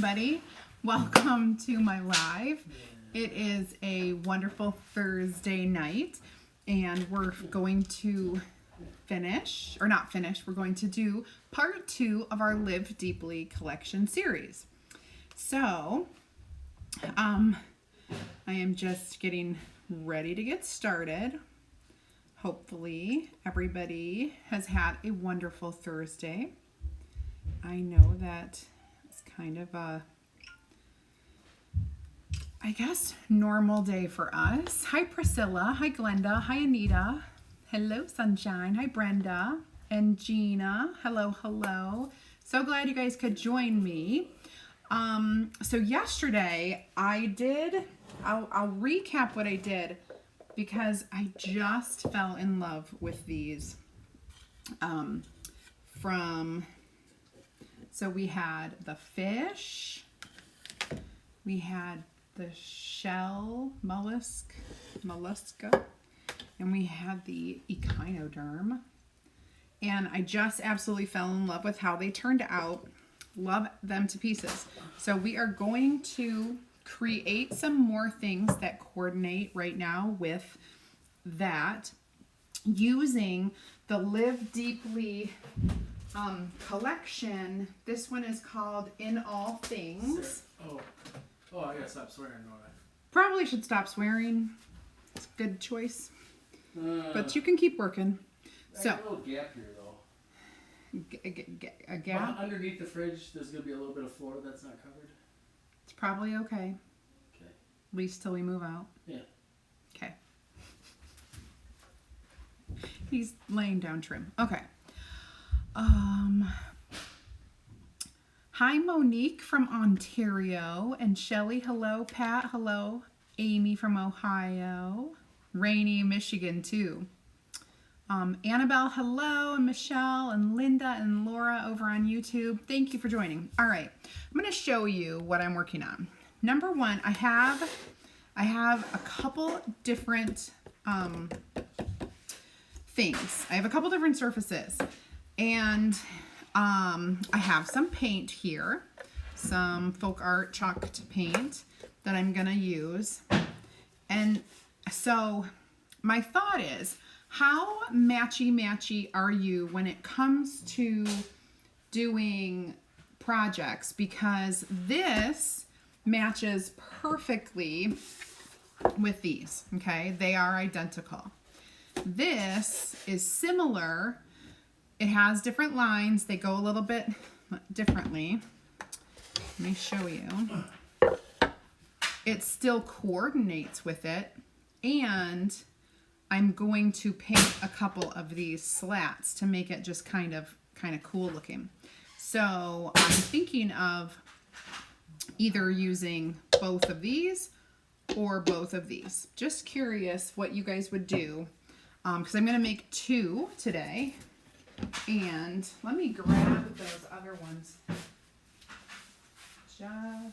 everybody. Welcome to my live. It is a wonderful Thursday night, and we're going to finish, or not finish, we're going to do part 2 of our Live Deeply collection series. So, I am just getting ready to get started. Hopefully everybody has had a wonderful Thursday. I know that it's kind of a, I guess, normal day for us. Hi Priscilla, hi Glenda, hi Anita, hello Sunshine, hi Brenda and Gina, hello, hello. So glad you guys could join me. So yesterday I'll recap what I did because I just fell in love with these so we had the fish, we had the shell mollusca, and we had the echinoderm. And I just absolutely fell in love with how they turned out. Love them to pieces. So we are going to create some more things that coordinate right now with that using the Live Deeply collection. This one is called In All Things. Oh, I gotta stop swearing, don't I? Probably should stop swearing. It's a good choice. But you can keep working. So, a little gap here though. A gap? Underneath the fridge, there's gonna be a little bit of floor that's not covered. It's probably okay. Okay. At least till we move out. Yeah. Okay. He's laying down trim. Okay. Hi Monique from Ontario, and Shelly, hello. Pat, hello. Amy from Ohio. Rainy, Michigan too. Annabelle, hello, and Michelle and Linda and Laura over on YouTube. Thank you for joining. All right, I'm going to show you what I'm working on. Number one, I have a couple different things. I have a couple different surfaces, and I have some paint here, some folk art chalked paint that I'm going to use. And so my thought is, how matchy-matchy are you when it comes to doing projects? Because this matches perfectly with these, okay? They are identical. This is similar. It has different lines. They go a little bit differently. Let me show you. It still coordinates with it, and I'm going to paint a couple of these slats to make it just kind of cool looking. So I'm thinking of either using both of these or both of these. Just curious what you guys would do, because I'm going to make 2 today. And let me grab those other ones. I'm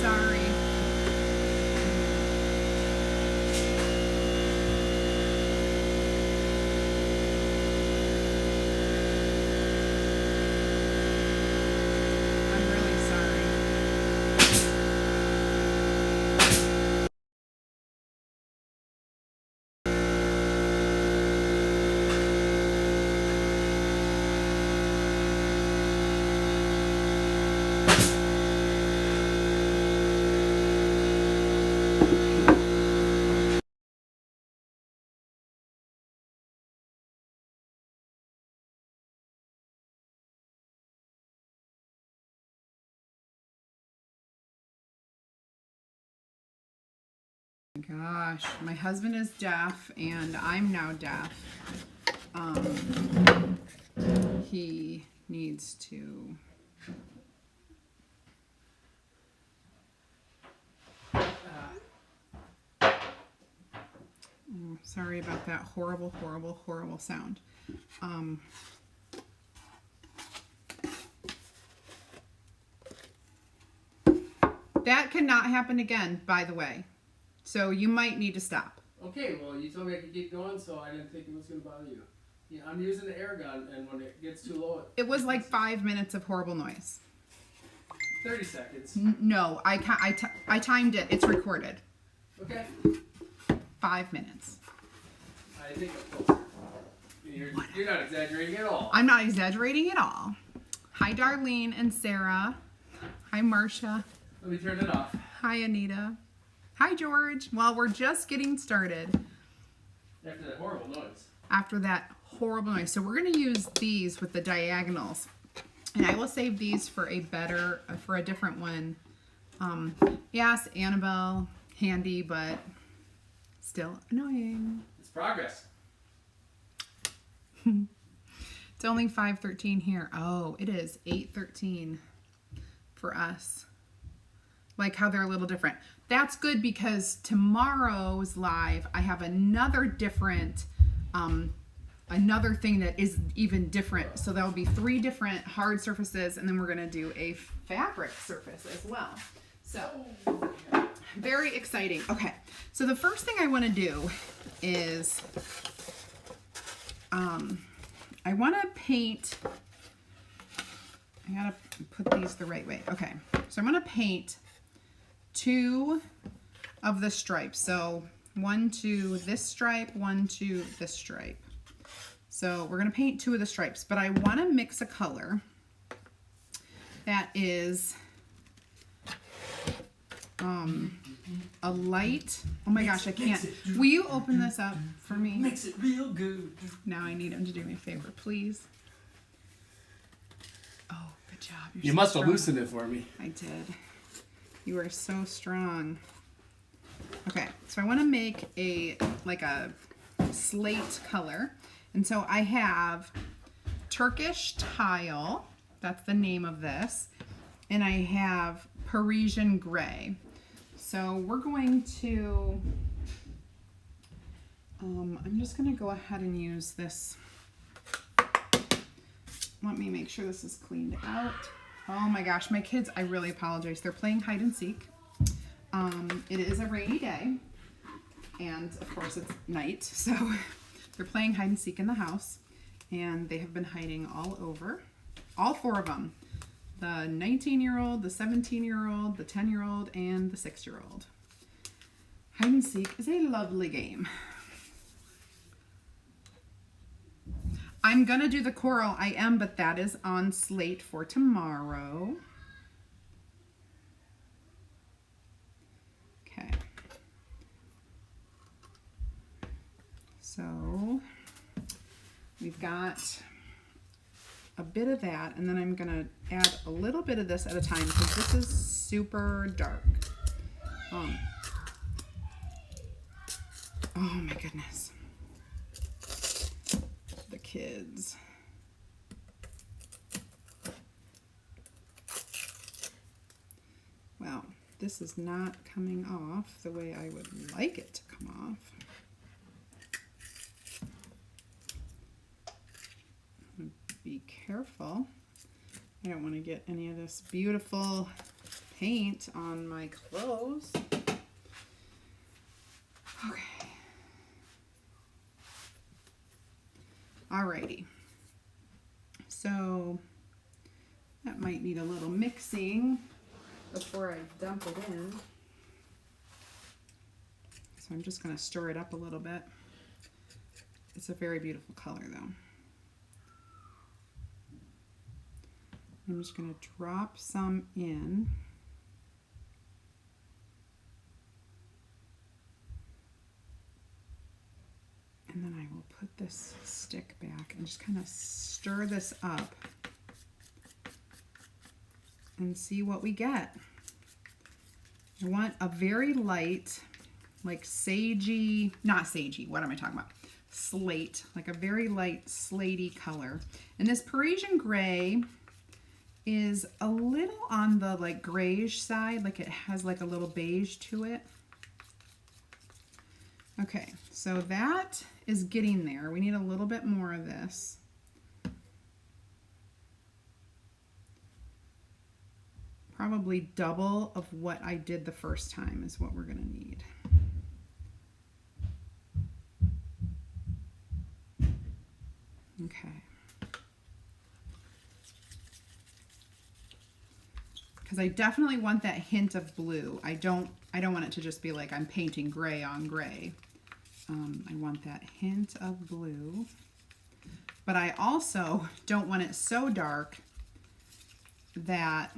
sorry. I'm really sorry. Gosh, my husband is deaf and I'm now deaf. He needs to sorry about that horrible sound. That cannot happen again, by the way. So you might need to stop. Okay, well, you told me I could keep going, so I didn't think it was going to bother you. Yeah, I'm using the air gun, and when it gets too low, It was like 5 minutes of horrible noise. 30 seconds. No, I timed it. It's recorded. Okay. 5 minutes. I think I'm closer. You're not exaggerating at all. I'm not exaggerating at all. Hi, Darlene and Sarah. Hi, Marcia. Let me turn it off. Hi, Anita. Hi, George. Well, we're just getting started. After that horrible noise. After that horrible noise. So we're going to use these with the diagonals. And I will save these for a different one. Yes, Annabelle, handy, but still annoying. It's progress. It's only 5:13 here. Oh, it is 8:13 for us. Like how they're a little different. That's good because tomorrow's live, I have another different, another thing that is even different. So there will be 3 different hard surfaces, and then we're gonna do a fabric surface as well. So very exciting. Okay, so the first thing I want to do is I want to paint. I gotta put these the right way. Okay, so I'm gonna paint 2 of the stripes. So 1 to this stripe, 1 to this stripe. So we're gonna paint 2 of the stripes, but I want to mix a color that is a light. Oh my gosh, I can't. Will you open this up for me? Mix it real good. Now I need him to do me a favor, please. Oh, good job. You're You so must strong. have loosened it for me. I did. You are so strong. Okay, so I want to make a slate color. And so I have Turkish tile. That's the name of this. And I have Parisian gray. So we're going to, I'm just going to go ahead and use this. Let me make sure this is cleaned out. Oh my gosh, my kids, I really apologize. They're playing hide and seek. It is a rainy day, and of course it's night, so they're playing hide and seek in the house, and they have been hiding all over. All 4 of them. The 19-year-old, the 17-year-old, the 10-year-old, and the 6-year-old. Hide and seek is a lovely game. I'm gonna do the coral, I am, but that is on slate for tomorrow. Okay. So we've got a bit of that, and then I'm gonna add a little bit of this at a time because this is super dark. Oh my goodness. The kids. Well, this is not coming off the way I would like it to come off. Be careful. I don't want to get any of this beautiful paint on my clothes. Okay. Alrighty. So that might need a little mixing before I dump it in. So I'm just going to stir it up a little bit. It's a very beautiful color though. I'm just going to drop some in. And then I will put this stick back and just kind of stir this up and see what we get. I want a very light, like sagey, not sagey, what am I talking about? Slate, like a very light slatey color. And this Parisian gray is a little on the like grayish side, like it has like a little beige to it. Okay, so that is getting there. We need a little bit more of this. Probably double of what I did the first time is what we're gonna need. Okay. Because I definitely want that hint of blue. I don't want it to just be like I'm painting gray on gray. I want that hint of blue. But I also don't want it so dark that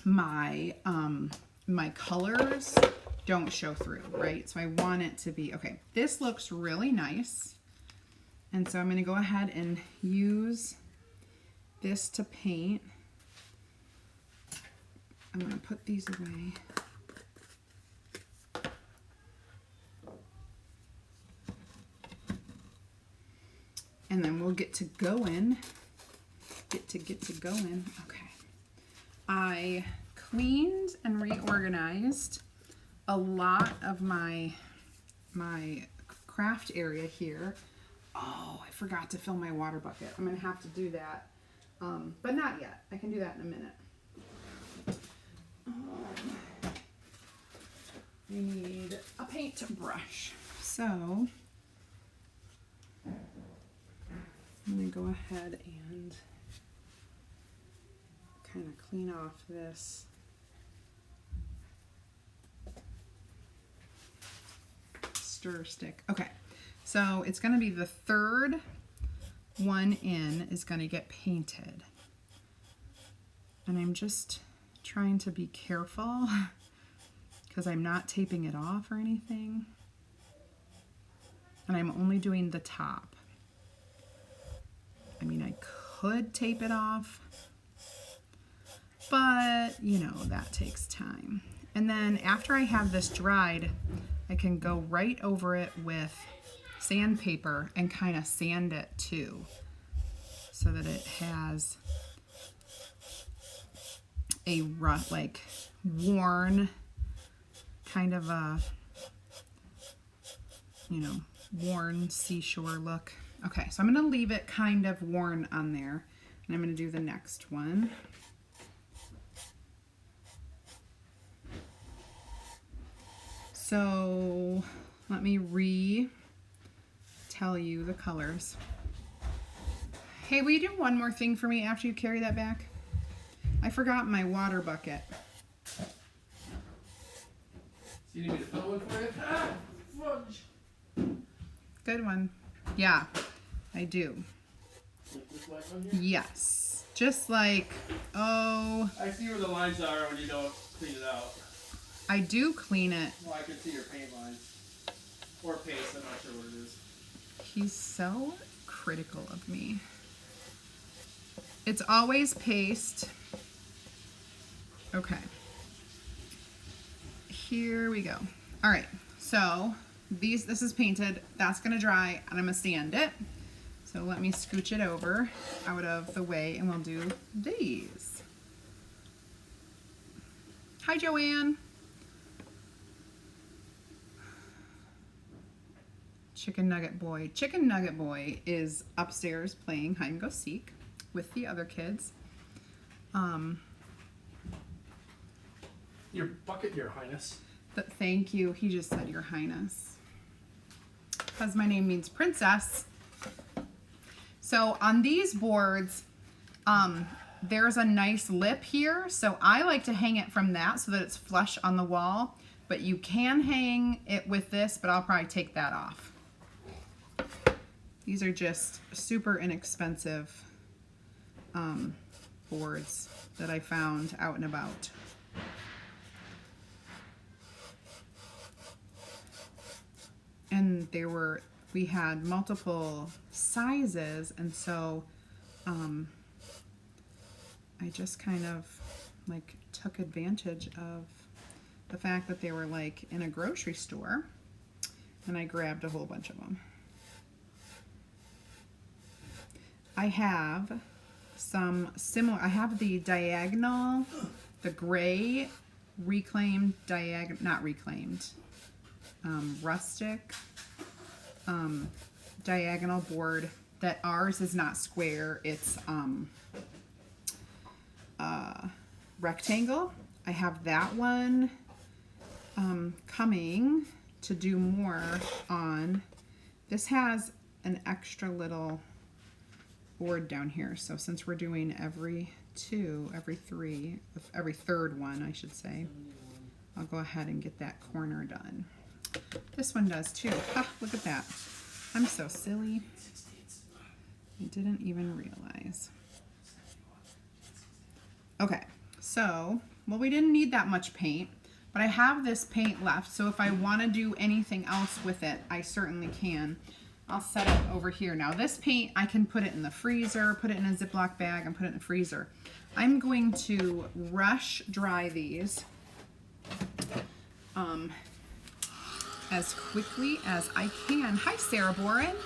my my colors don't show through, right? So I want it to be, okay, this looks really nice. And so I'm gonna go ahead and use this to paint. I'm gonna put these away. And then we'll get to going. Get to going. Okay. I cleaned and reorganized a lot of my craft area here. Oh, I forgot to fill my water bucket. I'm gonna have to do that, but not yet. I can do that in a minute. We need a paint brush. So I'm gonna go ahead and kind of clean off this stir stick. Okay, so it's gonna be the third one in is gonna get painted. And I'm just trying to be careful because I'm not taping it off or anything. And I'm only doing the top. I mean, I could tape it off, but you know, that takes time. And then after I have this dried, I can go right over it with sandpaper and kind of sand it too, so that it has a rough, like worn kind of a, you know, worn seashore look. Okay, so I'm going to leave it kind of worn on there, and I'm going to do the next one. So let me tell you the colors. Hey, will you do one more thing for me after you carry that back? I forgot my water bucket. So you need me to fill one for you? Ah, fudge. Good one. Yeah, I do. Like this white one here? Yes. Just like, oh, I see where the lines are when you don't clean it out. I do clean it. Well, I can see your paint lines. Or paste, I'm not sure what it is. He's so critical of me. It's always paste. Okay. Here we go. All right, so this is painted. That's gonna dry, and I'm gonna sand it. So let me scooch it over out of the way, and we'll do these. Hi, Joanne. Chicken Nugget Boy. Chicken Nugget Boy is upstairs playing hide and go seek with the other kids. Your bucket, Your Highness. Thank you. He just said Your Highness. Because my name means princess. So on these boards, there's a nice lip here. So I like to hang it from that so that it's flush on the wall. But you can hang it with this, but I'll probably take that off. These are just super inexpensive boards that I found out and about. And we had multiple sizes, and so I just kind of like took advantage of the fact that they were like in a grocery store, and I grabbed a whole bunch of them. I have some similar, I have the diagonal, the gray reclaimed not reclaimed, rustic diagonal board that ours is not square, it's rectangle. I have that one coming to do more on. This has an extra little board down here. So since we're doing every third one, I should say, I'll go ahead and get that corner done. This one does too. Ha, look at that. I'm so silly. I didn't even realize. Okay, so, well, we didn't need that much paint, but I have this paint left, so if I want to do anything else with it, I certainly can. I'll set it over here. Now this paint, I can put it in the freezer, put it in a Ziploc bag, and put it in the freezer. I'm going to rush dry these as quickly as I can. Hi, Sarah Boren.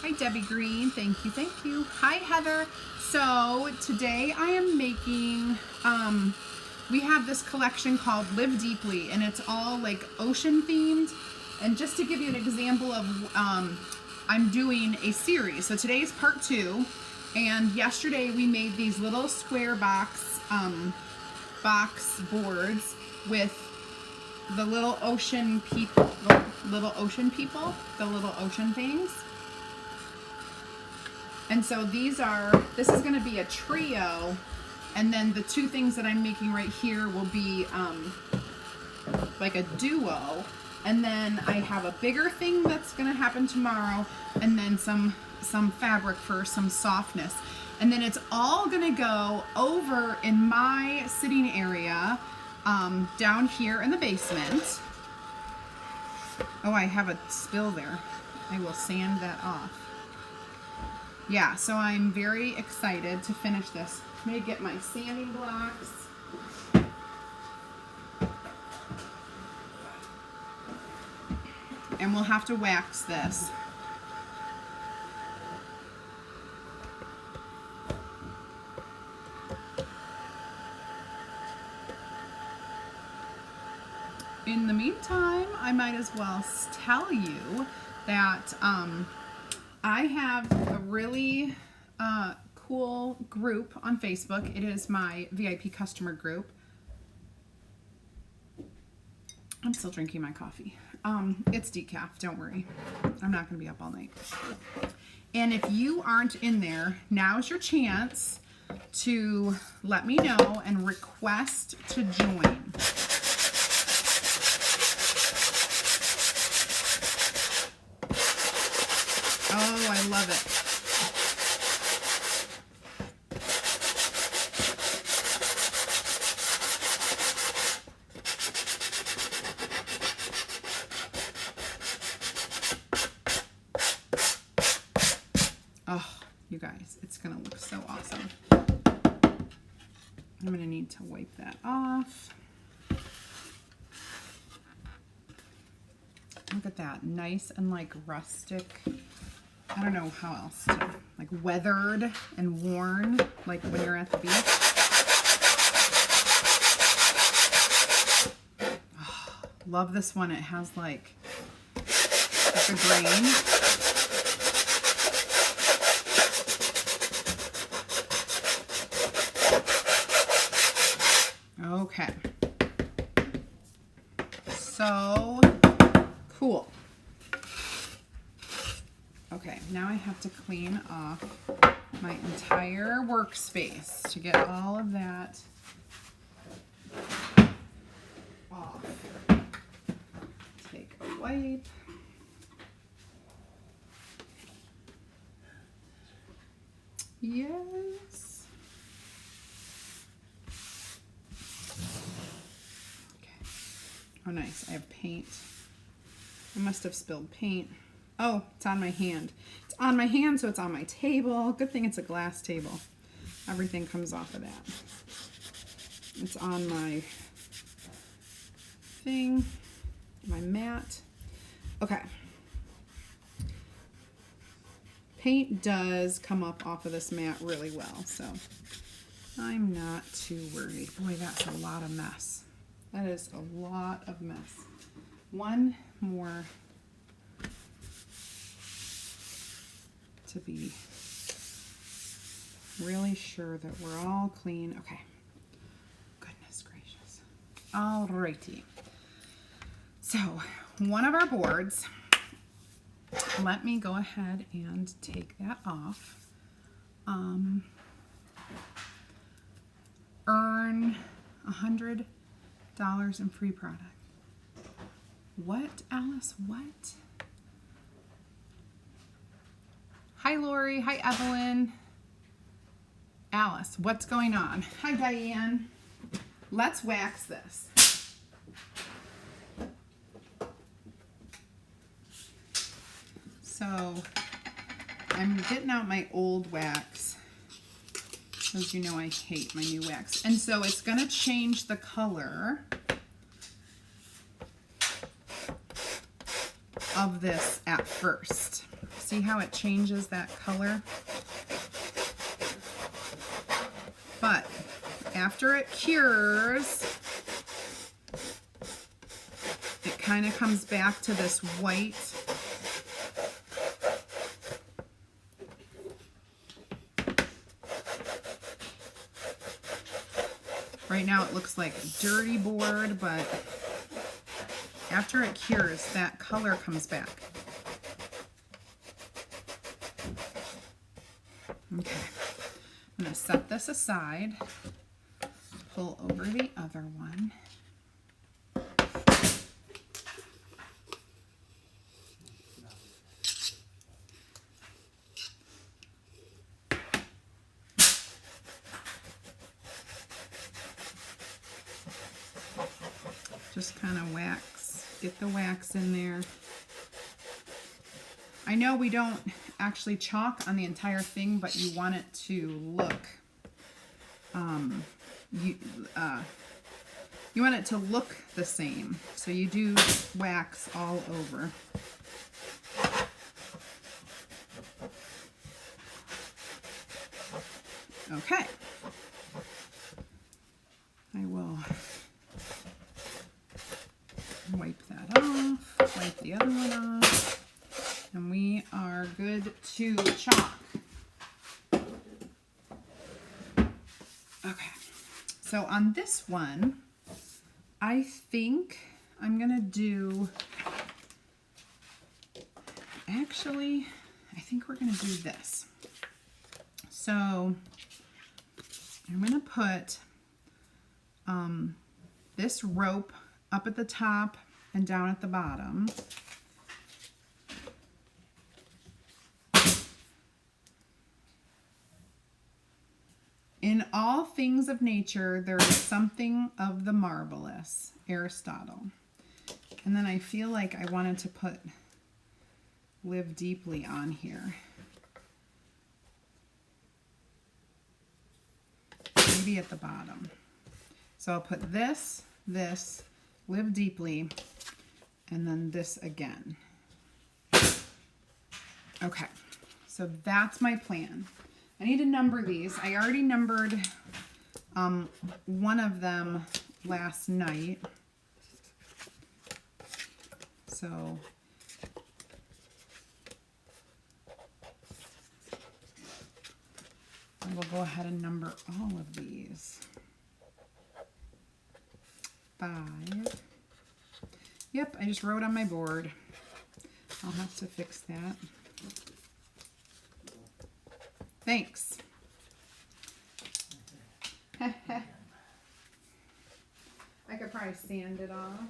Hi, Debbie Green. Thank you, thank you. Hi, Heather. So today I am making, we have this collection called Live Deeply, and it's all like ocean themed. And just to give you an example of, I'm doing a series. So today is part 2, and yesterday we made these little square box boards with the little ocean people, the little ocean things. And so this is going to be a trio, and then the 2 things that I'm making right here will be like a duo. And then I have a bigger thing that's going to happen tomorrow, and then some fabric for some softness. And then it's all going to go over in my sitting area down here in the basement. Oh, I have a spill there. I will sand that off. Yeah, so I'm very excited to finish this. I'm going to get my sanding blocks. And we'll have to wax this. In the meantime, I might as well tell you that I have a really cool group on Facebook. It is my VIP customer group. I'm still drinking my coffee. It's decaf, don't worry. I'm not gonna be up all night. And if you aren't in there, now's your chance to let me know and request to join. Oh, I love it. Oh, you guys, it's gonna look so awesome. I'm gonna need to wipe that off. Look at that, nice and like rustic. I don't know how else to, like weathered and worn, like when you're at the beach. Oh, love this one. It has like a grain. Okay. So cool. Okay, now I have to clean off my entire workspace to get all of that off. Take a wipe. Yes. Okay. Oh, nice. I have paint. I must have spilled paint. Oh, it's on my hand. It's on my hand, so it's on my table. Good thing it's a glass table. Everything comes off of that. It's on my thing, my mat. Okay. Paint does come up off of this mat really well, so I'm not too worried. Boy, that's a lot of mess. That is a lot of mess. One more to be really sure that we're all clean. Okay. Goodness gracious. Alrighty. So, one of our boards, let me go ahead and take that off. earn $100 in free product. What, Alice? What? Hi, Lori. Hi, Evelyn. Alice, what's going on? Hi, Diane. Let's wax this. So I'm getting out my old wax. As you know, I hate my new wax. And so it's going to change the color of this at first. See how it changes that color? But after it cures, it kind of comes back to this white. Right now it looks like dirty board, but after it cures, that color comes back. Okay, I'm going to set this aside, pull over the other one. Just kind of wax, get the wax in there. I know we don't actually chalk on the entire thing, but you want it to look, you want it to look the same. So you do wax all over. Okay. I will wipe that off, wipe the other one off, and we are good to chalk. Okay, so on this one, I think I'm gonna do, actually, I think we're gonna do this. So I'm gonna put this rope up at the top and down at the bottom. In all things of nature, there is something of the marvelous, Aristotle. And then I feel like I wanted to put live deeply on here. Maybe at the bottom. So I'll put this, live deeply, and then this again. Okay, so that's my plan. I need to number these. I already numbered one of them last night. So I will go ahead and number all of these. 5. Yep, I just wrote on my board. I'll have to fix that. Thanks. I could probably sand it off.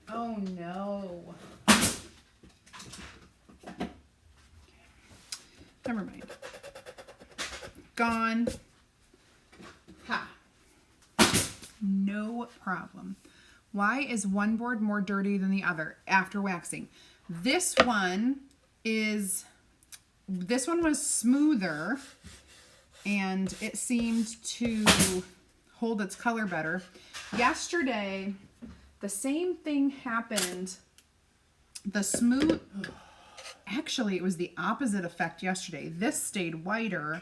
Oh no. Never mind. Gone. Ha. No problem. Why is one board more dirty than the other after waxing? This one was smoother and it seemed to hold its color better. Yesterday, the same thing happened. Actually, it was the opposite effect yesterday. This stayed whiter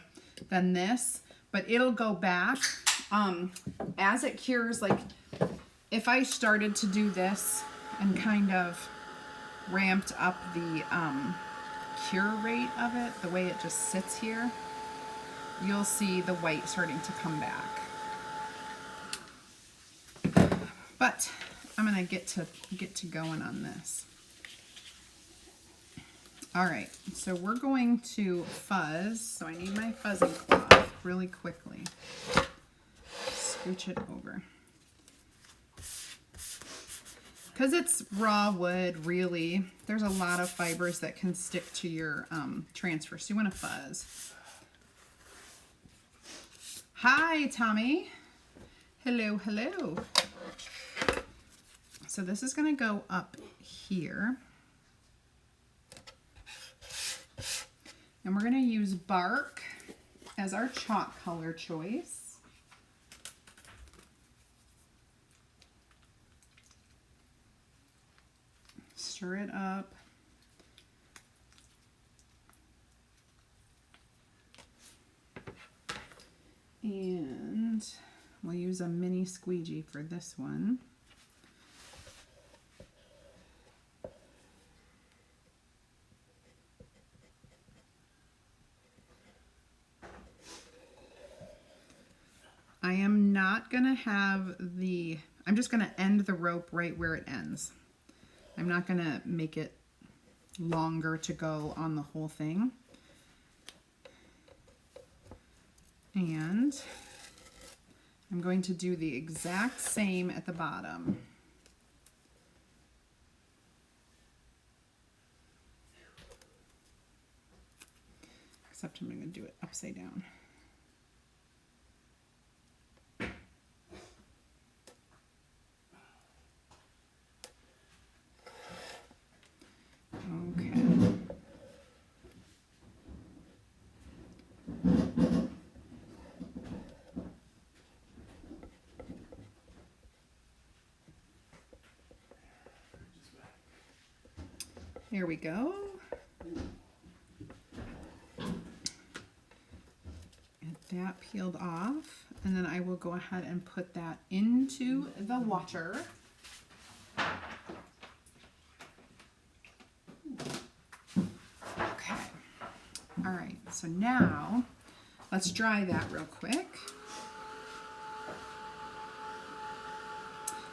than this, but it'll go back as it cures. Like if I started to do this and kind of ramped up the cure rate of it, the way it just sits here, you'll see the white starting to come back. But I'm gonna get to going on this. All right, so we're going to fuzz. So I need my fuzzing cloth really quickly. Scooch it over. Because it's raw wood, really, there's a lot of fibers that can stick to your transfer. So you want to fuzz. Hi, Tommy. Hello, hello. So this is going to go up here. And we're going to use bark as our chalk color choice. Stir it up. And we'll use a mini squeegee for this one. I am not going to have I'm just going to end the rope right where it ends. I'm not going to make it longer to go on the whole thing. And I'm going to do the exact same at the bottom. Except I'm going to do it upside down. Okay. There we go. Get that peeled off, and then I will go ahead and put that into the water. Okay. All right, so now let's dry that real quick.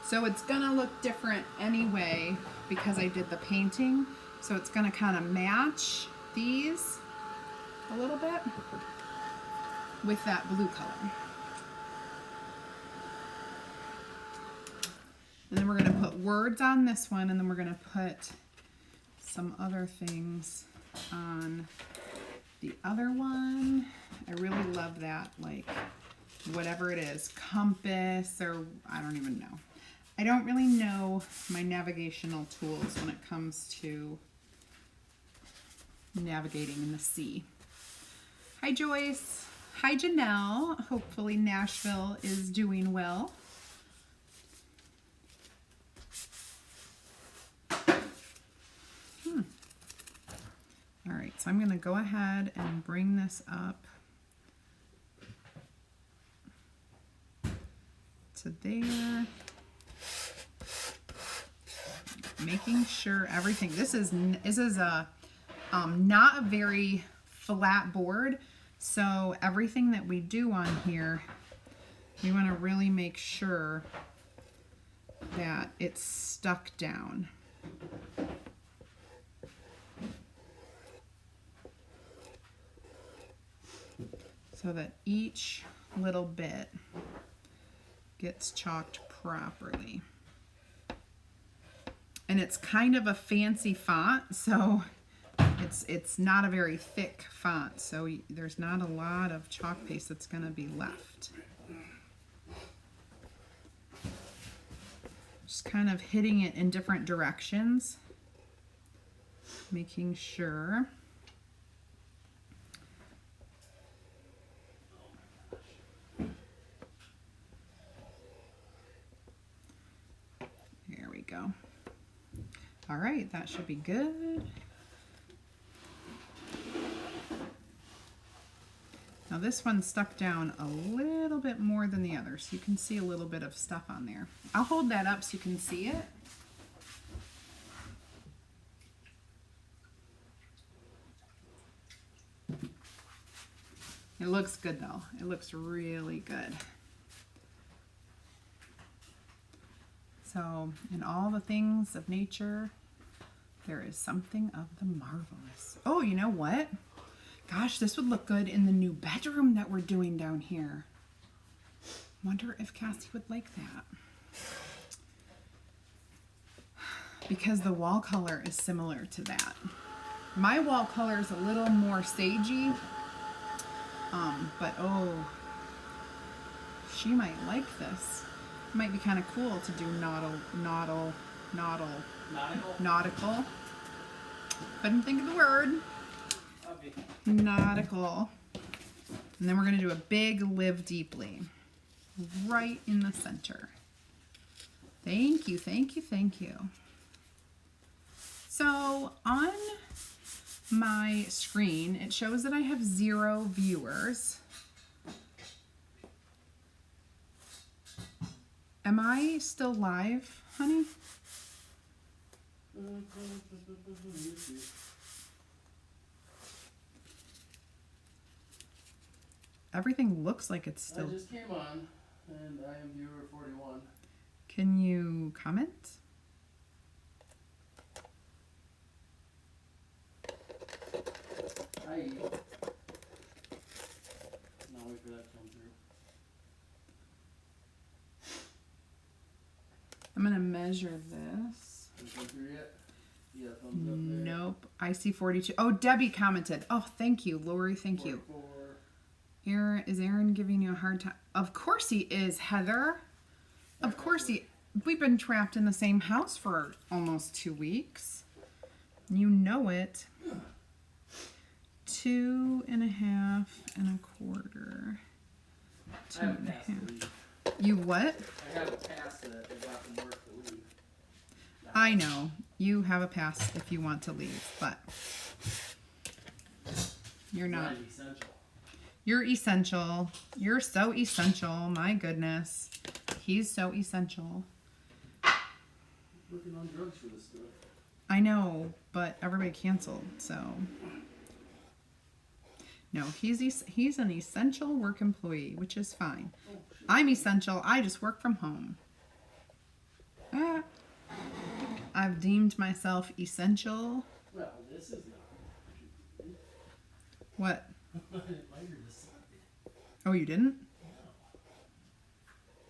So it's gonna look different anyway because I did the painting. So it's gonna kind of match these a little bit with that blue color. And then we're gonna put words on this one, and then we're gonna put some other things on the other one. I really love that, like whatever it is, compass, or I don't even know. I don't really know my navigational tools when it comes to navigating in the sea. Hi, Joyce. Hi, Janelle. Hopefully Nashville is doing well. All right, so I'm going to go ahead and bring this up to there. Making sure everything, this is a not a very flat board, so everything that we do on here, we want to really make sure that it's stuck down. So that each little bit gets chalked properly. And it's kind of a fancy font, so it's not a very thick font, so there's not a lot of chalk paste that's going to be left. Just kind of hitting it in different directions, making sure. There we go. All right, that should be good. Now this one's stuck down a little bit more than the other, so you can see a little bit of stuff on there. I'll hold that up so you can see it. It looks good though. It looks really good. So, in all the things of nature, There is something of the marvelous. Oh, you know what? Gosh, this would look good in the new bedroom that we're doing down here. Wonder if Cassie would like that. Because the wall color is similar to that. My wall color is a little more sagey. But oh, she might like this. It might be kind of cool to do nautical. Couldn't think of the word. Nautical. And then we're going to do a big Live Deeply right in the center. Thank you, thank you, thank you. So on my screen, it shows that I have 0 viewers. Am I still live, honey? Everything looks like it's still... I just came on, and I am viewer 41. Can you comment? Hi. Now wait for that to come through. I'm going to measure this. Has it come through yet? Yeah, thumbs up there. Nope. I see 42. Oh, Debbie commented. Oh, thank you. Lori, thank you. 44. Is Aaron giving you a hard time? Of course he is, Heather. Of course he... We've been trapped in the same house for almost 2 weeks. You know it. 2.5 1/4. I have a pass to leave. You what? I have a pass that I got from work to leave. I know. You have a pass if you want to leave, but you're not. Not essential. You're essential. You're so essential. My goodness. He's so essential. Working on drugs for this stuff. I know, but everybody canceled, so. No, he's an essential work employee, which is fine. Oh, I'm essential. I just work from home. I've deemed myself essential. well, this is not. What? I didn't measure this side. Oh, you didn't? No.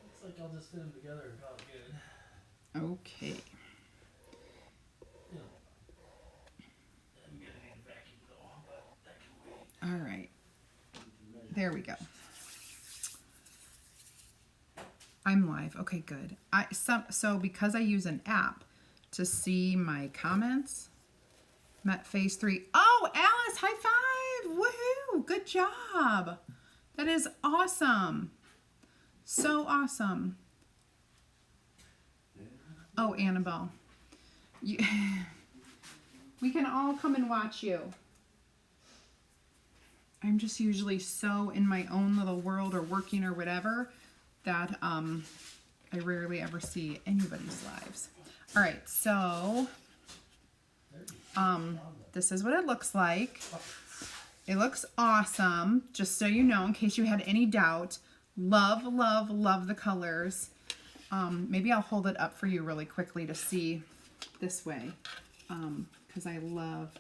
Looks like I'll just fit them together and call it good. Okay. You know, I'm gonna need a vacuum though, but that can wait. All right. There we go. I'm live. Okay, good. So because I use an app to see my comments, met phase 3. Oh, Alice, high five! Woohoo! Good job. That is awesome. So awesome. Oh, Annabelle. We can all come and watch you. I'm just usually so in my own little world or working or whatever that I rarely ever see anybody's lives. All right, so this is what it looks like. It looks awesome, just so you know, in case you had any doubt. Love, love, love the colors. Maybe I'll hold it up for you really quickly to see this way, because I love,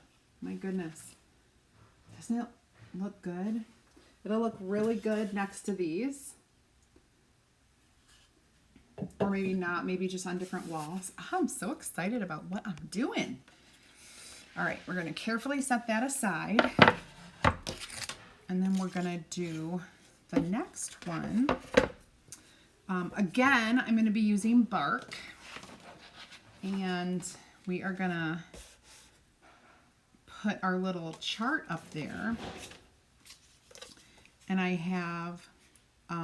my goodness. Doesn't it look good? It'll look really good next to these. Or maybe not, maybe just on different walls. I'm so excited about what I'm doing. All right, we're gonna carefully set that aside. And then we're gonna do the next one. Again, I'm gonna be using bark. And we are gonna put our little chart up there. And I have, I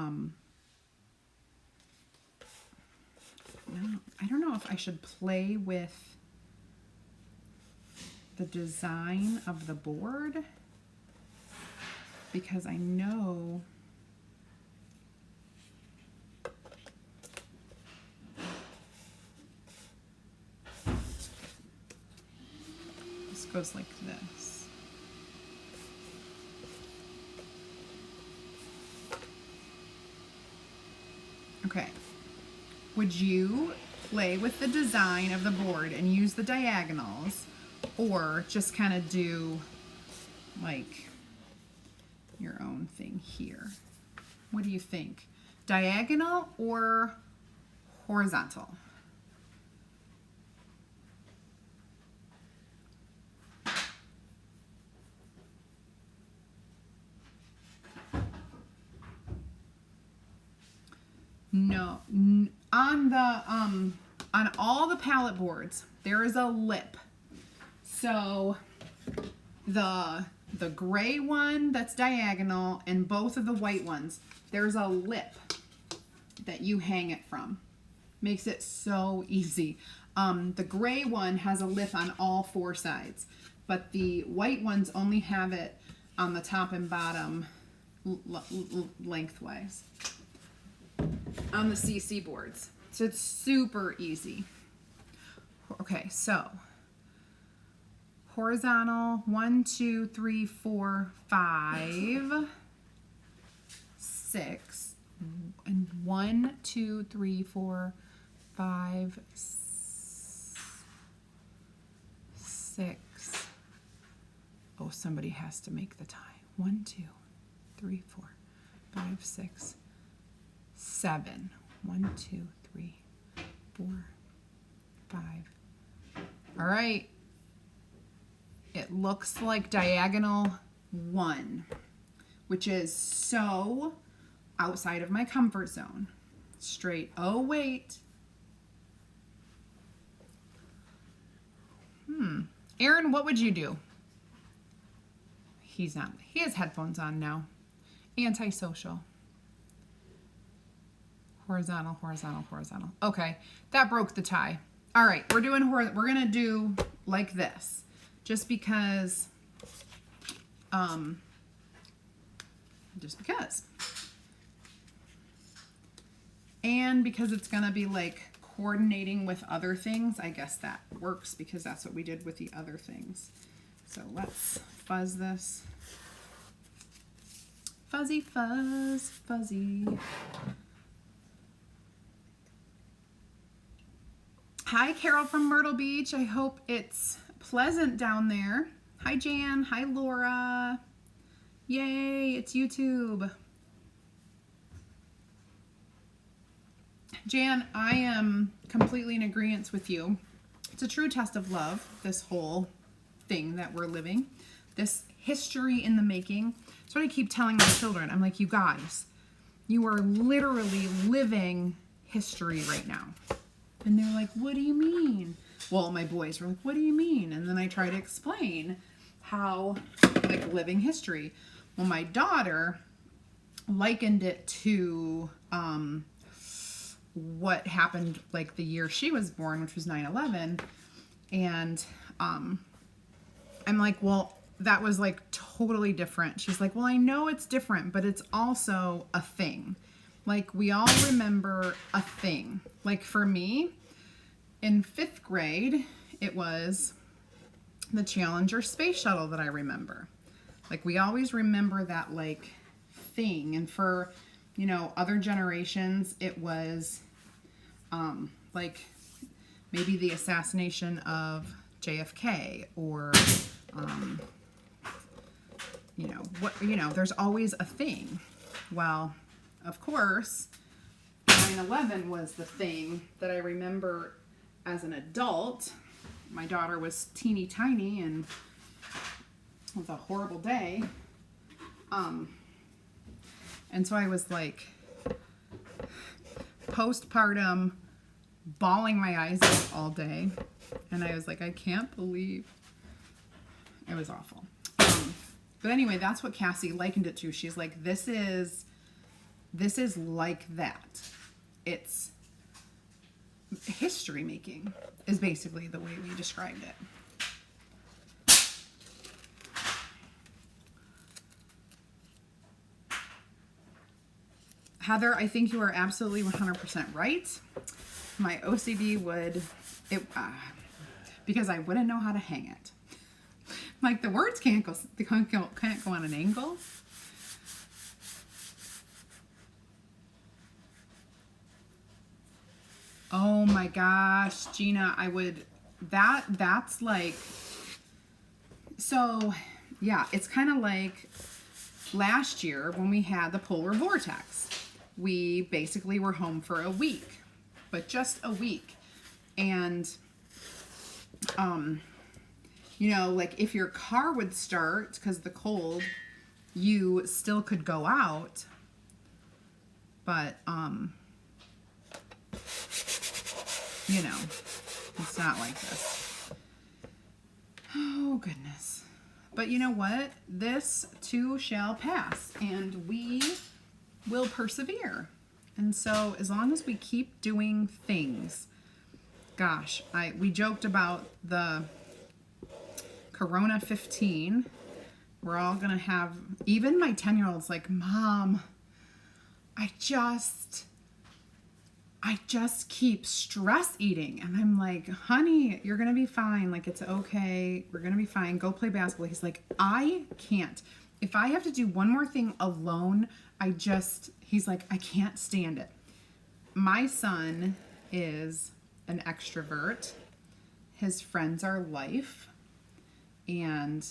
don't know if I should play with the design of the board, because I know this goes like this. Okay. Would you play with the design of the board and use the diagonals, or just kind of do like your own thing here. What do you think? Diagonal or horizontal? No, on the on all the palette boards there is a lip. So the gray one that's diagonal and both of the white ones, there's a lip that you hang it from. Makes it so easy. The gray one has a lip on all four sides, but the white ones only have it on the top and bottom lengthwise on the CC boards. So it's super easy. Okay, so horizontal 1, 2, 3, 4, 5, 6, and 1, 2, 3, 4, 5, 6. Oh, somebody has to make the tie. 1, 2, 3, 4, 5, 6, 7. 1, 2, 3, 4, 5. All right. It looks like diagonal 1, which is so outside of my comfort zone. Straight. Oh, wait. Aaron, what would you do? He's not. He has headphones on now. Antisocial. Horizontal, horizontal, horizontal. Okay, that broke the tie. All right, we're gonna do like this, just because, and because it's gonna be like coordinating with other things. I guess that works because that's what we did with the other things. So let's fuzz this. Fuzzy fuzz, fuzzy. Hi, Carol from Myrtle Beach. I hope it's pleasant down there. Hi, Jan. Hi, Laura. Yay, it's YouTube. Jan, I am completely in agreement with you. It's a true test of love, this whole thing that we're living. This history in the making. That's what I keep telling my children. I'm like, you guys, you are literally living history right now. And they're like, what do you mean? Well, my boys were like, what do you mean? And then I try to explain how, like, living history. Well, my daughter likened it to what happened, like, the year she was born, which was 9/11. And I'm like, well, that was, like, totally different. She's like, well, I know it's different, but it's also a thing. Like, we all remember a thing. Like, for me, in 5th grade, it was the Challenger space shuttle that I remember. Like, we always remember that, like, thing. And for, you know, other generations, it was, like, maybe the assassination of JFK or, there's always a thing. Well, of course, 9/11 was the thing that I remember as an adult. My daughter was teeny tiny and it was a horrible day. And so I was like postpartum bawling my eyes out all day. And I was like, I can't believe it was awful. But anyway, that's what Cassie likened it to. She's like, this is like that. It's history making is basically the way we described it. Heather, I think you are absolutely 100% right. My OCD would, because I wouldn't know how to hang it. Like, the words can't go on an angle. Oh my gosh, Gina, that's like So, yeah, it's kind of like last year when we had the polar vortex. We basically were home for a week, but just a week. And, you know, like if your car would start because of the cold, you still could go out. But, you know, it's not like this. Oh, goodness. But you know what? This too shall pass, and we will persevere. And so as long as we keep doing things, gosh, we joked about the Corona 15. We're all gonna have, even my 10-year-old's like, Mom, I just keep stress eating. And I'm like, honey, you're going to be fine. Like, it's okay. We're going to be fine. Go play basketball. He's like, I can't. If I have to do one more thing alone, he's like, I can't stand it. My son is an extrovert. His friends are life. And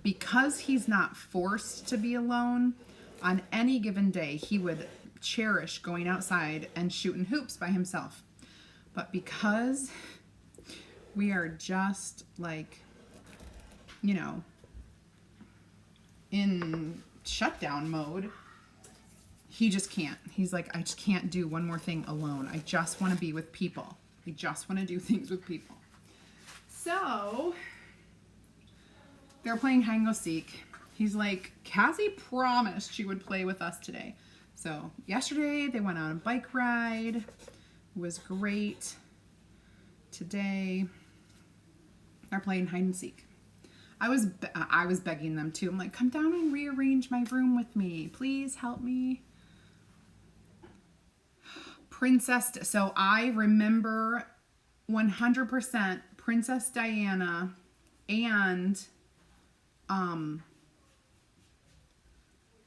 because he's not forced to be alone, on any given day, he would cherish going outside and shooting hoops by himself. But because we are just like, you know, in shutdown mode, he just can't. He's like, I just can't do one more thing alone. I just want to be with people. I just want to do things with people. So they're playing hide and go seek. He's like, Cassie promised she would play with us today. So yesterday they went on a bike ride. It was great. Today they're playing hide and seek. I was begging them to. I'm like, come down and rearrange my room with me. Please help me. So I remember 100% Princess Diana and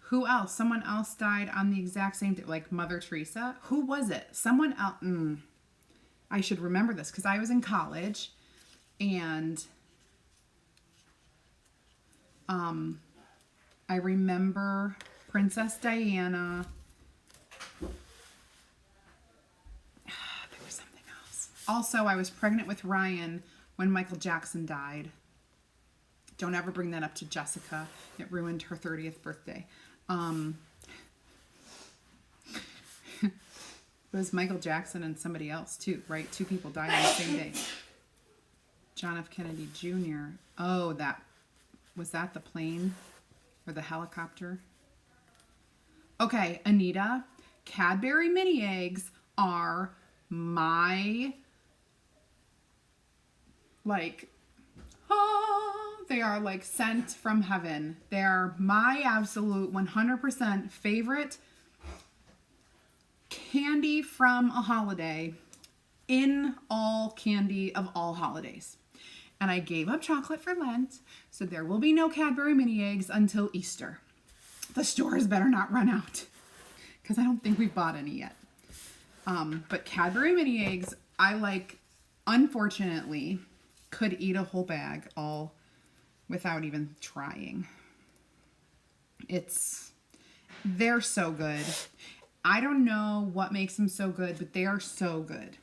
who else? Someone else died on the exact same day, like Mother Teresa. Who was it? Someone else. I should remember this because I was in college, and I remember Princess Diana. There was something else. Also, I was pregnant with Ryan when Michael Jackson died. Don't ever bring that up to Jessica. It ruined her 30th birthday. It was Michael Jackson and somebody else too, right? Two people died on the same day. John F. Kennedy Jr. Oh, was that the plane or the helicopter? Okay, Anita, Cadbury mini eggs are my, like, they are like sent from heaven. They are my absolute 100% favorite candy from a holiday in all candy of all holidays. And I gave up chocolate for Lent, so there will be no Cadbury mini eggs until Easter. The stores better not run out, because I don't think we've bought any yet. But Cadbury mini eggs, I like, unfortunately, could eat a whole bag all without even trying. They're so good. I don't know what makes them so good, but they are so good.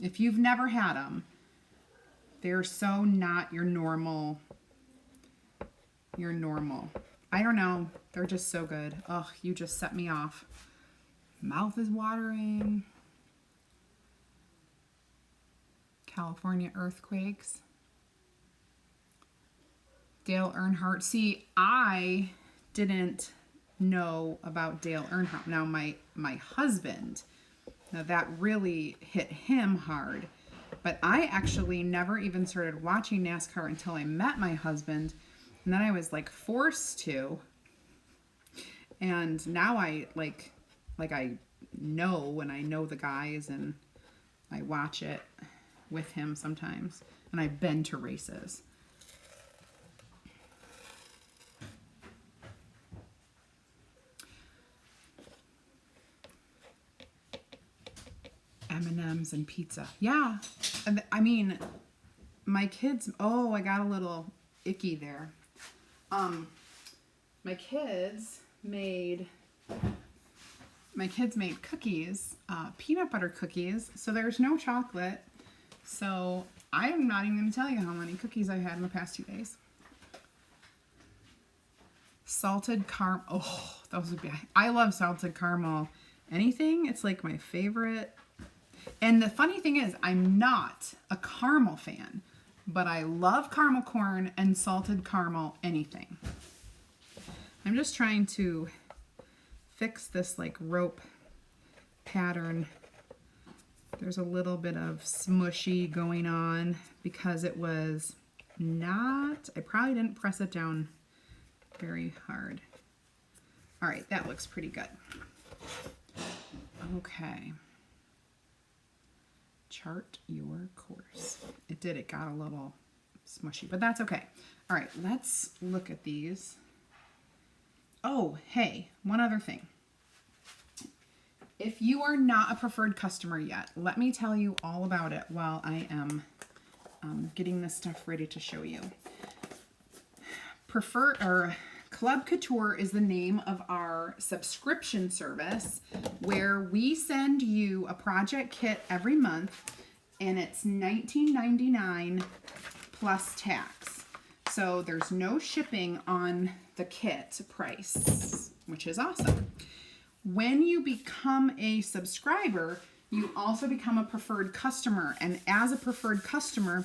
If you've never had them, they're so not your normal. I don't know. They're just so good. Ugh, you just set me off. Mouth is watering. California earthquakes. Dale Earnhardt. See, I didn't know about Dale Earnhardt. Now, my husband, now that really hit him hard. But I actually never even started watching NASCAR until I met my husband. And then I was like forced to. And now I I know when I know the guys, and I watch it with him sometimes. And I've been to races. M&Ms and pizza. Yeah. I mean, my kids, I got a little icky there. My kids made cookies, peanut butter cookies. So there's no chocolate. So I'm not even going to tell you how many cookies I had in the past 2 days. Salted caramel. Oh, those would be. I love salted caramel. Anything. It's like my favorite. And the funny thing is, I'm not a caramel fan, but I love caramel corn and salted caramel anything. I'm just trying to fix this like rope pattern. There's a little bit of smushy going on because it was not, I probably didn't press it down very hard. All right, that looks pretty good. Okay. Chart your course. It did, it got a little smushy, but that's okay. All right, let's look at these. Oh, hey, one other thing. If you are not a preferred customer yet, let me tell you all about it while I am getting this stuff ready to show you. Club Couture is the name of our subscription service where we send you a project kit every month, and it's $19.99 plus tax. So there's no shipping on the kit price, which is awesome. When you become a subscriber, you also become a preferred customer. And as a preferred customer,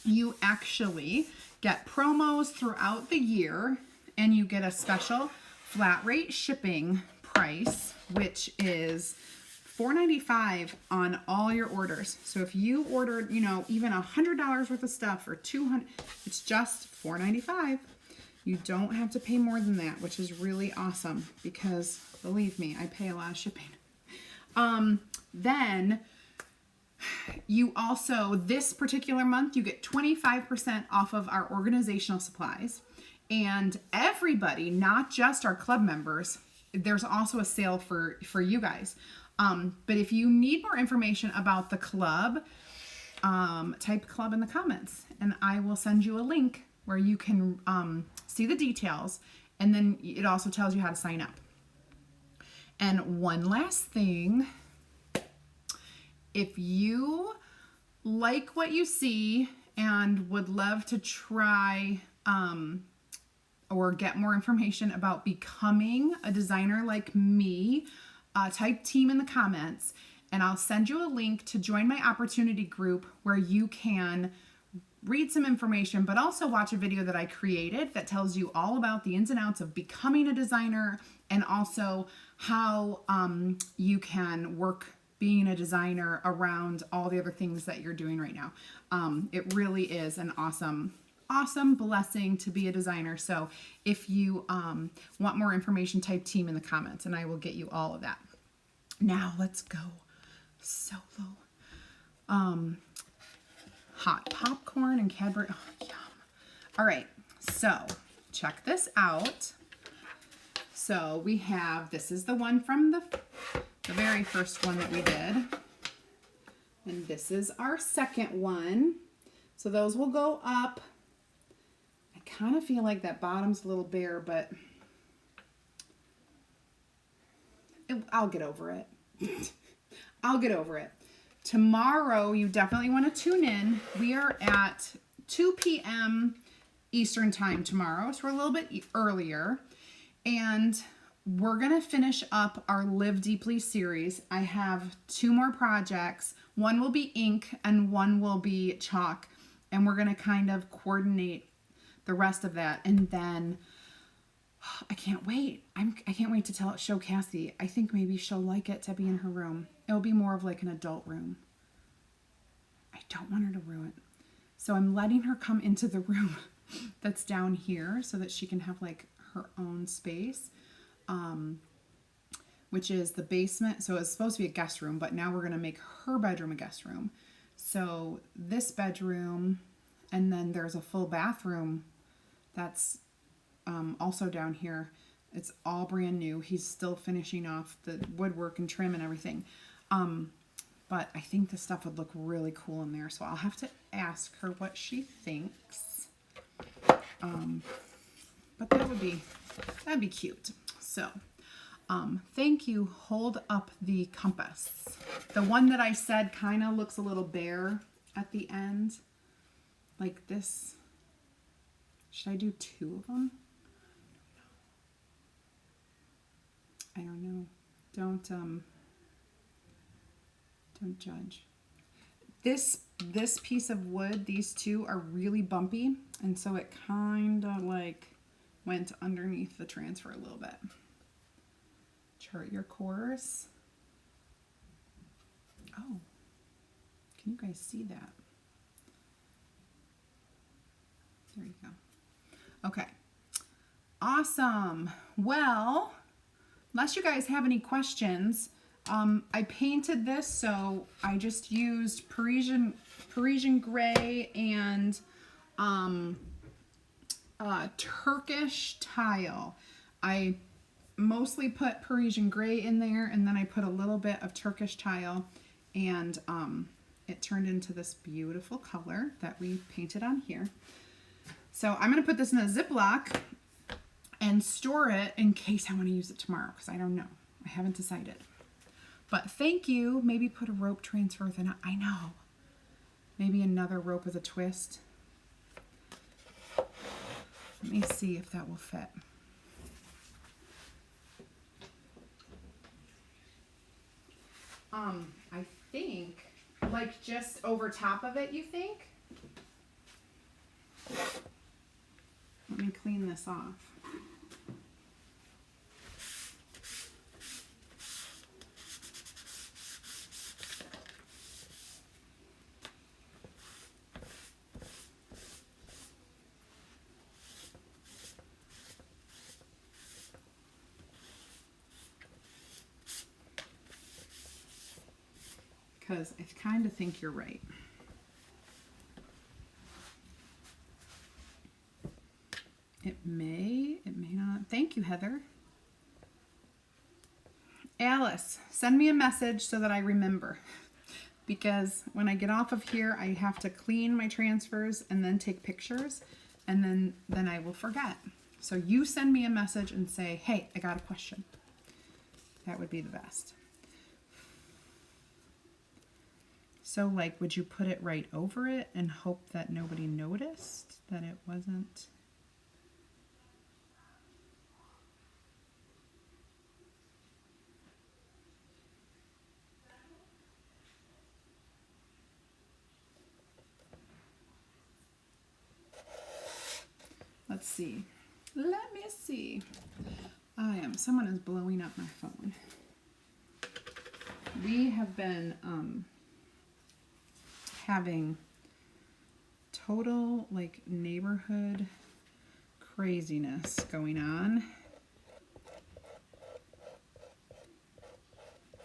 you actually get promos throughout the year, and you get a special flat rate shipping price, which is $4.95 on all your orders. So if you ordered, you know, even $100 worth of stuff or $200, it's just $4.95. You don't have to pay more than that, which is really awesome because believe me, I pay a lot of shipping. Then you also, this particular month, you get 25% off of our organizational supplies. And everybody, not just our club members, there's also a sale for you guys. But if you need more information about the club, type club in the comments and I will send you a link where you can see the details, and then it also tells you how to sign up. And one last thing, if you like what you see and would love to try or get more information about becoming a designer like me, type team in the comments and I'll send you a link to join my opportunity group where you can read some information, but also watch a video that I created that tells you all about the ins and outs of becoming a designer and also how you can work being a designer around all the other things that you're doing right now. It really is an awesome blessing to be a designer. So if you want more information, type team in the comments and I will get you all of that. Now let's go solo. Hot popcorn and Cadbury. Oh, yum. All right, so check this out. So we have, this is the one from the very first one that we did. And this is our second one. So those will go up. I kind of feel like that bottom's a little bare, but I'll get over it. I'll get over it. Tomorrow, you definitely want to tune in. We are at 2 p.m. Eastern time tomorrow, so we're a little bit earlier. And we're going to finish up our Live Deeply series. I have 2 more projects. One will be ink and one will be chalk. And we're going to kind of coordinate the rest of that. And then I can't wait. I can't wait to show Cassie. I think maybe she'll like it to be in her room. It'll be more of like an adult room. I don't want her to ruin it. So I'm letting her come into the room that's down here so that she can have like her own space, which is the basement. So it's supposed to be a guest room, but now we're going to make her bedroom a guest room. So this bedroom, and then there's a full bathroom that's also down here. It's all brand new. He's still finishing off the woodwork and trim and everything. But I think this stuff would look really cool in there. So I'll have to ask her what she thinks. But that'd be cute. So, thank you. Hold up the compass. The one that I said kind of looks a little bare at the end, like this. Should I do 2 of them? I don't know. Don't judge. This piece of wood, these 2 are really bumpy, and so it kind of like went underneath the transfer a little bit. Chart your course. Oh, can you guys see that? There you go. Okay, awesome. Well, unless you guys have any questions, I painted this, so I just used Parisian gray and Turkish tile. I mostly put Parisian gray in there, and then I put a little bit of Turkish tile, and it turned into this beautiful color that we painted on here. So I'm going to put this in a Ziploc and store it in case I want to use it tomorrow, because I don't know. I haven't decided. But thank you. Maybe put a rope transfer then. I know. Maybe another rope with a twist. Let me see if that will fit. I think, like, just over top of it, you think? Let me clean this off. Because I kind of think you're right. It may not. Thank you, Heather. Alice, send me a message so that I remember. Because when I get off of here, I have to clean my transfers and then take pictures, and then I will forget. So you send me a message and say, hey, I got a question. That would be the best. So, like, would you put it right over it and hope that nobody noticed that it wasn't? Let's see. Let me see. Someone is blowing up my phone. We have been having total, like, neighborhood craziness going on.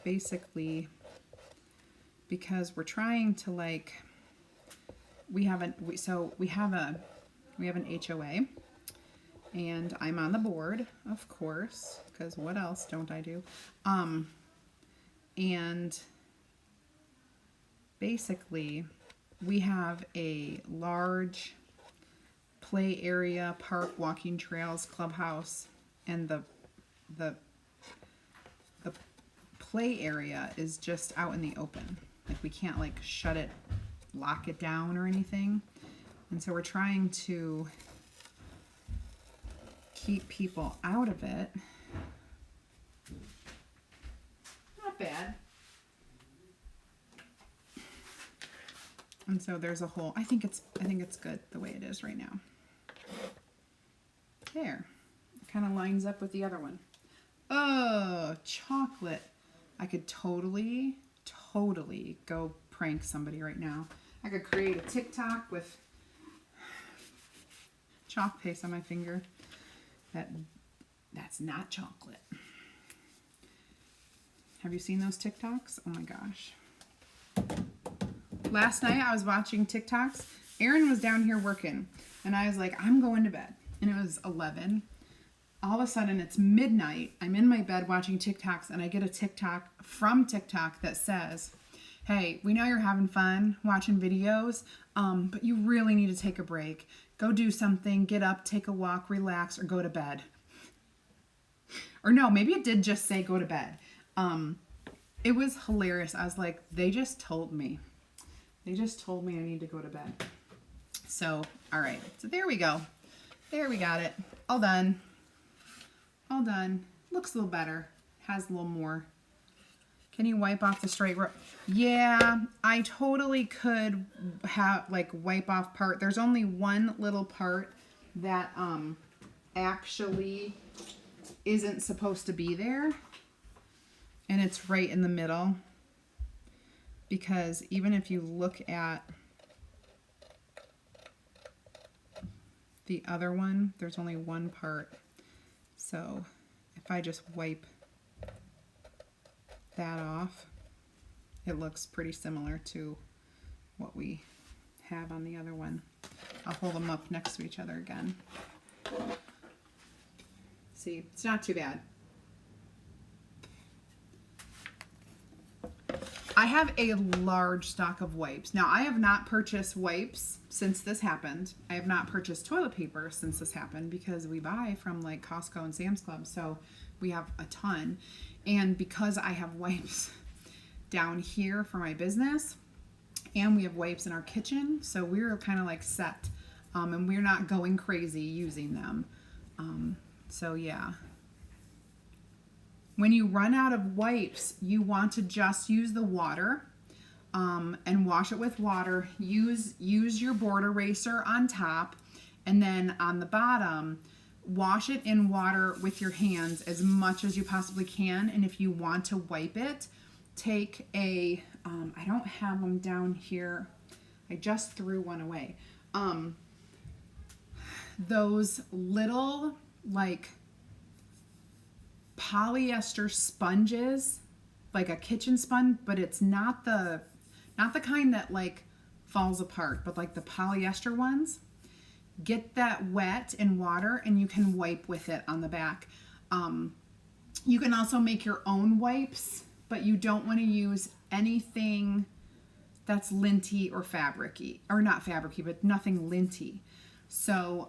Basically, because we're trying to, like, we have an HOA, and I'm on the board, of course, because what else don't I do? And basically, we have a large play area, park, walking trails, clubhouse, and the play area is just out in the open. Like, we can't, like, shut it, lock it down or anything. And so we're trying to keep people out of it. Not bad. And so there's a whole, I think it's good the way it is right now. There. It kind of lines up with the other one. Oh, chocolate. I could totally go prank somebody right now. I could create a TikTok with chalk paste on my finger. That's not chocolate. Have you seen those TikToks? Oh my gosh. Last night I was watching TikToks. Aaron was down here working, and I was like, I'm going to bed. And it was 11. All of a sudden it's midnight. I'm in my bed watching TikToks, and I get a TikTok from TikTok that says, hey, we know you're having fun watching videos, but you really need to take a break go do something, get up, take a walk, relax, or go to bed. Or no, maybe it did just say go to bed. It was hilarious. I was like, they just told me. They just told me I need to go to bed. So, all right. So there we go. There we got it. All done. All done. Looks a little better. Has a little more. Can you wipe off the straight row? Yeah, I totally could have like wipe off part. There's only one little part that actually isn't supposed to be there. And it's right in the middle. Because even if you look at the other one, there's only one part. So if I just wipe that off, it looks pretty similar to what we have on the other one. I'll hold them up next to each other again. See, it's not too bad. I have a large stock of wipes. Now, I have not purchased wipes since this happened. I have not purchased toilet paper since this happened because we buy from like Costco and Sam's Club, so we have a ton. And because I have wipes down here for my business, and we have wipes in our kitchen, so we're kind of like set, and we're not going crazy using them. So yeah. When you run out of wipes, you want to just use the water and wash it with water. Use your board eraser on top, and then on the bottom, wash it in water with your hands as much as you possibly can. And if you want to wipe it, take a, I don't have them down here. I just threw one away. Those little like polyester sponges, like a kitchen sponge, but it's not the kind that like falls apart, but like the polyester ones. Get that wet in water and you can wipe with it on the back. You can also make your own wipes, but you don't want to use anything that's linty or fabricy, or not fabricy, but nothing linty. So,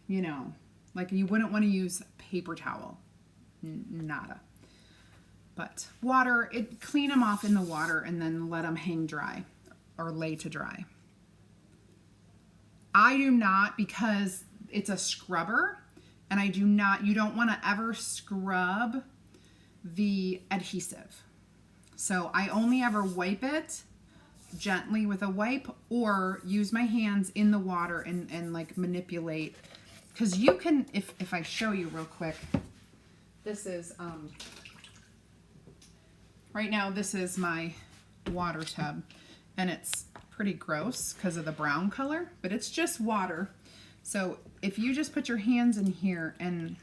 you know, like you wouldn't want to use paper towel. Nada. But water, clean them off in the water and then let them hang dry or lay to dry. I do not, because it's a scrubber, and you don't want to ever scrub the adhesive. So I only ever wipe it gently with a wipe or use my hands in the water and like manipulate. Because you can, if I show you real quick, this is, right now this is my water tub, and it's pretty gross because of the brown color, but it's just water. So if you just put your hands in here and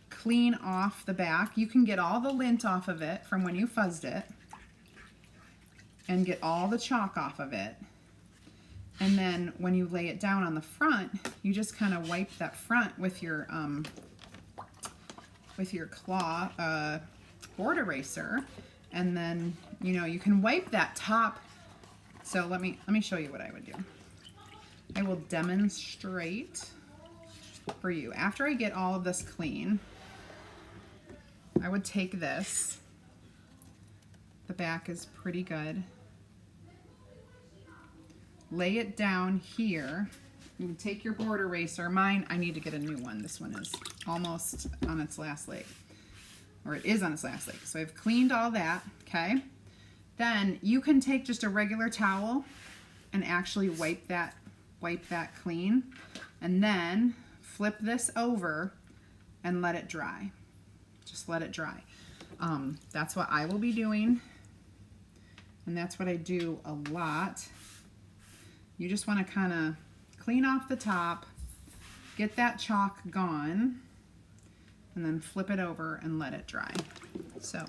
clean off the back, you can get all the lint off of it from when you fuzzed it and get all the chalk off of it. And then when you lay it down on the front, you just kind of wipe that front with your claw board eraser, and then you can wipe that top. So let me show you what I would do. I will demonstrate for you. After I get all of this clean, I would take this. The back is pretty good. Lay it down here. You can take your board eraser. Mine, I need to get a new one. This one is almost on its last leg. Or it is on its last leg. So I've cleaned all that, okay? Then you can take just a regular towel and actually wipe that clean. And then flip this over and let it dry. Just let it dry. That's what I will be doing. And that's what I do a lot. You just want to kind of clean off the top, get that chalk gone, and then flip it over and let it dry. So,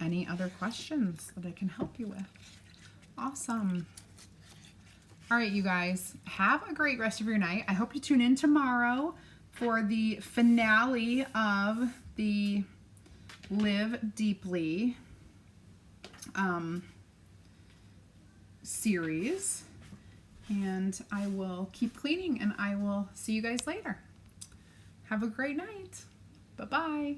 any other questions that I can help you with? Awesome. All right, you guys, have a great rest of your night. I hope you tune in tomorrow for the finale of the Live Deeply series. And I will keep cleaning, and I will see you guys later. Have a great night. Bye-bye.